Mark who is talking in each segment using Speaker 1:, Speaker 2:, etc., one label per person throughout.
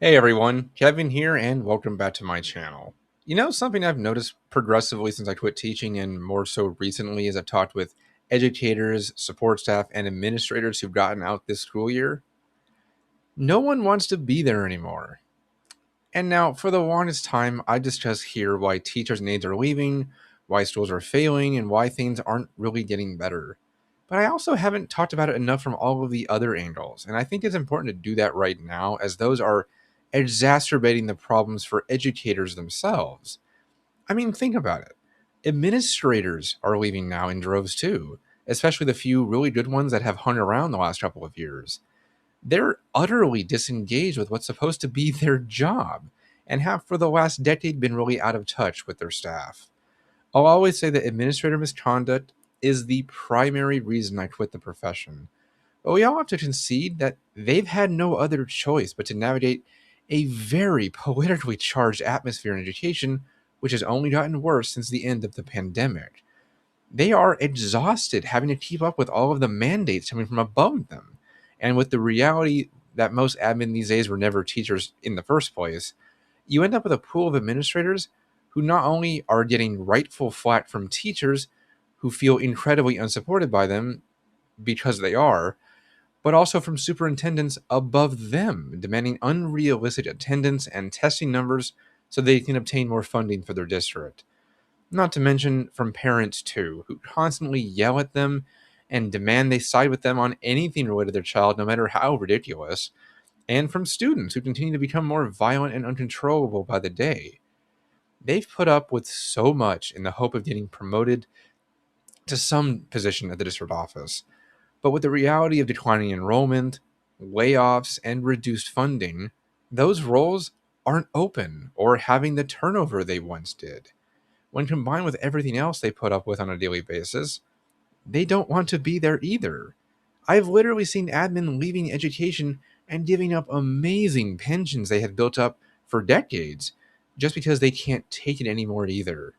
Speaker 1: Hey everyone, Kevin here, and welcome back to my channel. Something I've noticed progressively since I quit teaching, and more so recently as I've talked with educators, support staff, and administrators who've gotten out this school year? No one wants to be there anymore. And now, for the longest time, I discussed here why teachers' needs are leaving, why schools are failing, and why things aren't really getting better. But I also haven't talked about it enough from all of the other angles, and I think it's important to do that right now, as those are exacerbating the problems for educators themselves. I mean, think about it. Administrators are leaving now in droves too, especially the few really good ones that have hung around the last couple of years. They're utterly disengaged with what's supposed to be their job and have for the last decade been really out of touch with their staff. I'll always say that administrator misconduct is the primary reason I quit the profession. But we all have to concede that they've had no other choice but to navigate a very politically charged atmosphere in education, which has only gotten worse since the end of the pandemic. They are exhausted having to keep up with all of the mandates coming from above them. And with the reality that most admin these days were never teachers in the first place, you end up with a pool of administrators who not only are getting rightful flack from teachers who feel incredibly unsupported by them because they are, but also from superintendents above them, demanding unrealistic attendance and testing numbers so they can obtain more funding for their district. Not to mention from parents, too, who constantly yell at them and demand they side with them on anything related to their child, no matter how ridiculous, and from students who continue to become more violent and uncontrollable by the day. They've put up with so much in the hope of getting promoted to some position at the district office. But with the reality of declining enrollment, layoffs, and reduced funding, those roles aren't open or having the turnover they once did. When combined with everything else they put up with on a daily basis, they don't want to be there either. I've literally seen admin leaving education and giving up amazing pensions they had built up for decades just because they can't take it anymore either.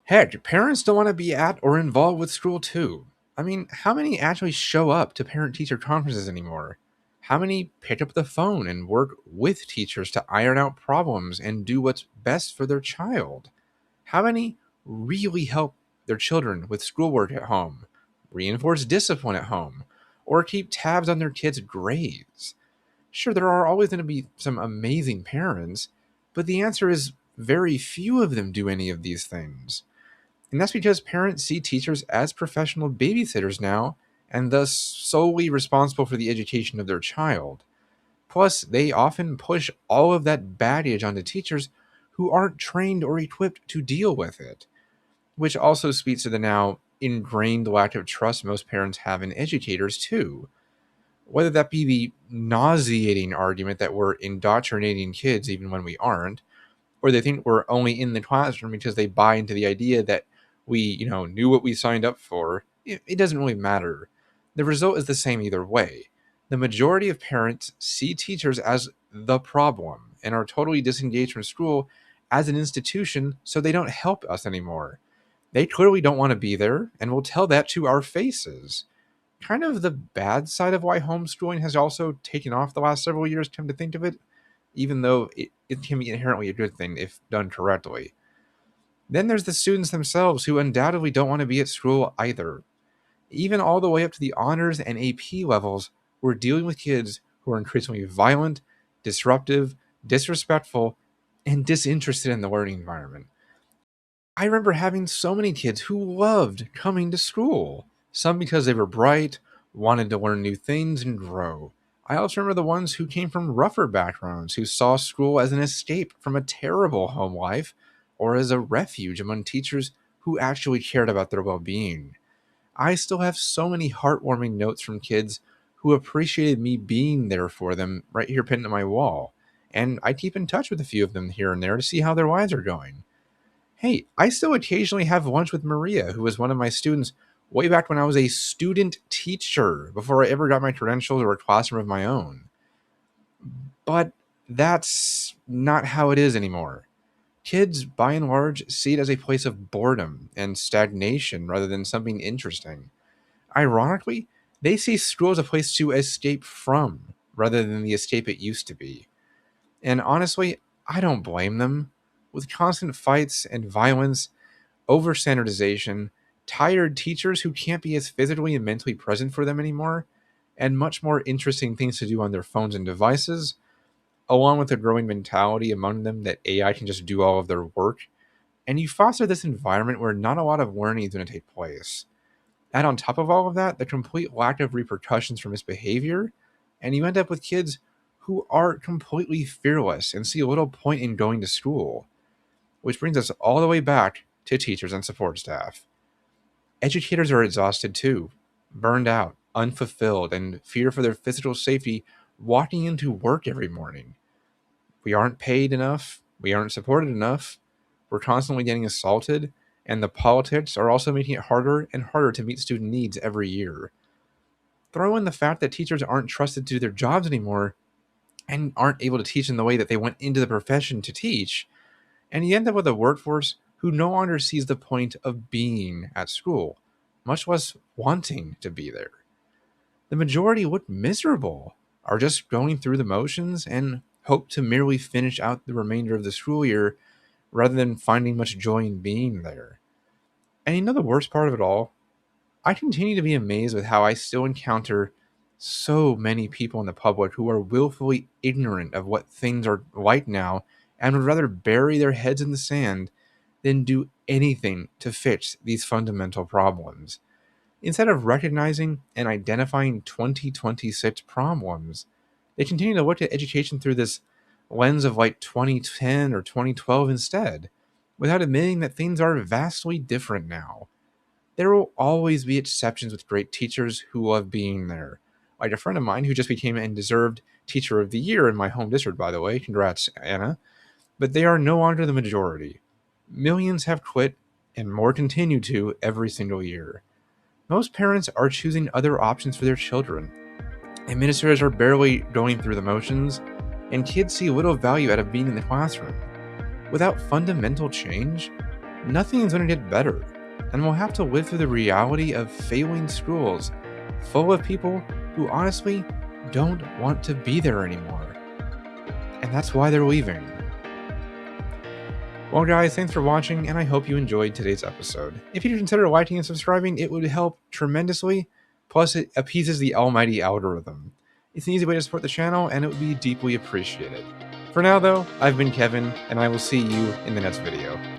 Speaker 1: Heck, parents don't want to be at or involved with school too. I mean, how many actually show up to parent teacher conferences anymore? How many pick up the phone and work with teachers to iron out problems and do what's best for their child? How many really help their children with schoolwork at home, reinforce discipline at home, or keep tabs on their kids' grades? Sure, there are always going to be some amazing parents, but the answer is very few of them do any of these things. And that's because parents see teachers as professional babysitters now, and thus solely responsible for the education of their child. Plus, they often push all of that baggage onto teachers who aren't trained or equipped to deal with it, which also speaks to the now ingrained lack of trust most parents have in educators, too. Whether that be the nauseating argument that we're indoctrinating kids even when we aren't, or they think we're only in the classroom because they buy into the idea that we knew what we signed up for. It doesn't really matter. The result is the same either way. The majority of parents see teachers as the problem and are totally disengaged from school as an institution, so they don't help us anymore. They clearly don't want to be there and will tell that to our faces. Kind of the bad side of why homeschooling has also taken off the last several years, come to think of it, even though it can be inherently a good thing if done correctly. Then there's the students themselves who undoubtedly don't want to be at school either. Even all the way up to the honors and AP levels, we're dealing with kids who are increasingly violent, disruptive, disrespectful, and disinterested in the learning environment. I remember having so many kids who loved coming to school, some because they were bright, wanted to learn new things and grow. I also remember the ones who came from rougher backgrounds, who saw school as an escape from a terrible home life or as a refuge among teachers who actually cared about their well being. I still have so many heartwarming notes from kids who appreciated me being there for them right here pinned to my wall. And I keep in touch with a few of them here and there to see how their lives are going. Hey, I still occasionally have lunch with Maria, who was one of my students way back when I was a student teacher before I ever got my credentials or a classroom of my own. But that's not how it is anymore. Kids, by and large, see it as a place of boredom and stagnation rather than something interesting. Ironically, they see school as a place to escape from rather than the escape it used to be. And honestly, I don't blame them. With constant fights and violence, over standardization, tired teachers who can't be as physically and mentally present for them anymore, and much more interesting things to do on their phones and devices, along with a growing mentality among them that AI can just do all of their work, and you foster this environment where not a lot of learning is going to take place. Add on top of all of that the complete lack of repercussions for misbehavior, and you end up with kids who are completely fearless and see little point in going to school. Which brings us all the way back to teachers and support staff. Educators are exhausted too, burned out, unfulfilled, and fear for their physical safety walking into work every morning. We aren't paid enough, we aren't supported enough, we're constantly getting assaulted, and the politics are also making it harder and harder to meet student needs every year. Throw in the fact that teachers aren't trusted to do their jobs anymore and aren't able to teach in the way that they went into the profession to teach, and you end up with a workforce who no longer sees the point of being at school, much less wanting to be there. The majority look miserable, are just going through the motions, and hope to merely finish out the remainder of the school year rather than finding much joy in being there. And you know the worst part of it all? I continue to be amazed with how I still encounter so many people in the public who are willfully ignorant of what things are like now and would rather bury their heads in the sand than do anything to fix these fundamental problems. Instead of recognizing and identifying 2026 problems, they continue to look at education through this lens of like 2010 or 2012 instead, without admitting that things are vastly different now. There will always be exceptions with great teachers who love being there. Like a friend of mine who just became and deserved Teacher of the Year in my home district, by the way. Congrats, Anna. But they are no longer the majority. Millions have quit, and more continue to every single year. Most parents are choosing other options for their children. Administrators are barely going through the motions, and kids see little value out of being in the classroom. Without fundamental change, nothing is going to get better, and we'll have to live through the reality of failing schools full of people who honestly don't want to be there anymore. And that's why they're leaving. Well, guys, thanks for watching, and I hope you enjoyed today's episode. If you consider liking and subscribing, it would help tremendously. Plus, it appeases the almighty algorithm. It's an easy way to support the channel, and it would be deeply appreciated. For now, though, I've been Kevin, and I will see you in the next video.